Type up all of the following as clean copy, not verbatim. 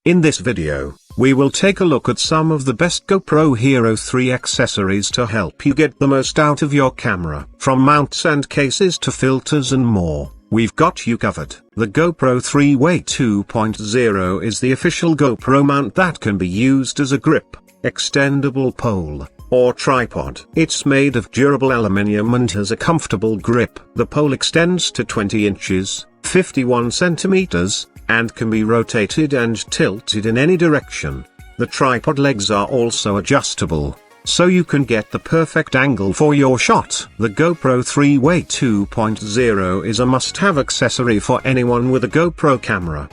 In this video, we will take a look at some of the best GoPro Hero 3 accessories to help you get the most out of your camera. From mounts and cases to filters and more, we've got you covered. The GoPro 3 Way 2.0 is the official GoPro mount that can be used as a grip, extendable pole, or tripod. It's made of durable aluminium and has a comfortable grip. The pole extends to 20 inches, 51 centimeters, and can be rotated and tilted in any direction. The tripod legs are also adjustable, so you can get the perfect angle for your shot. The GoPro 3 Way 2.0 is a must-have accessory for anyone with a GoPro camera.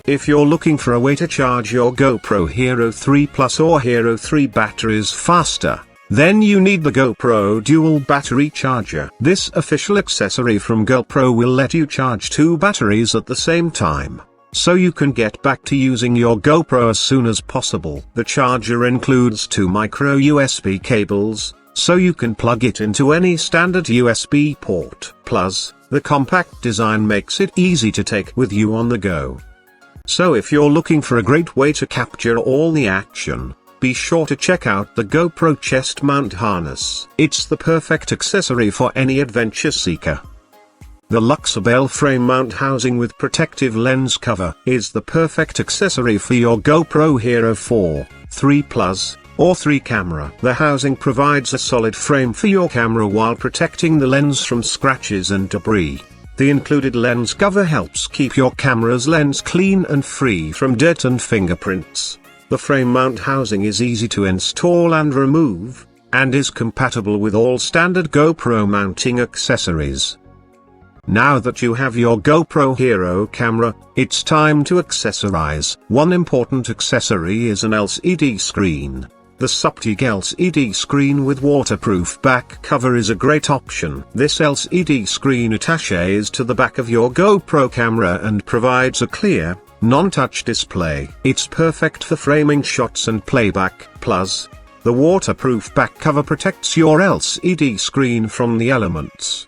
If you're looking for a way to charge your GoPro Hero 3 Plus or Hero 3 batteries faster, then you need the GoPro Dual Battery Charger. This official accessory from GoPro will let you charge two batteries at the same time, so you can get back to using your GoPro as soon as possible. The charger includes two micro USB cables, so you can plug it into any standard USB port. Plus, the compact design makes it easy to take with you on the go. So if you're looking for a great way to capture all the action, be sure to check out the GoPro chest mount harness. It's the perfect accessory for any adventure seeker. The Luxebell frame mount housing with protective lens cover is the perfect accessory for your GoPro Hero 4, 3 Plus, or 3 camera. The housing provides a solid frame for your camera while protecting the lens from scratches and debris. The included lens cover helps keep your camera's lens clean and free from dirt and fingerprints. The frame mount housing is easy to install and remove, and is compatible with all standard GoPro mounting accessories. Now that you have your GoPro Hero camera, it's time to accessorize. One important accessory is an LCD screen. The Suptig LCD screen with waterproof back cover is a great option. This LCD screen attaches to the back of your GoPro camera and provides a clear, non-touch display. It's perfect for framing shots and playback. Plus, the waterproof back cover protects your LCD screen from the elements.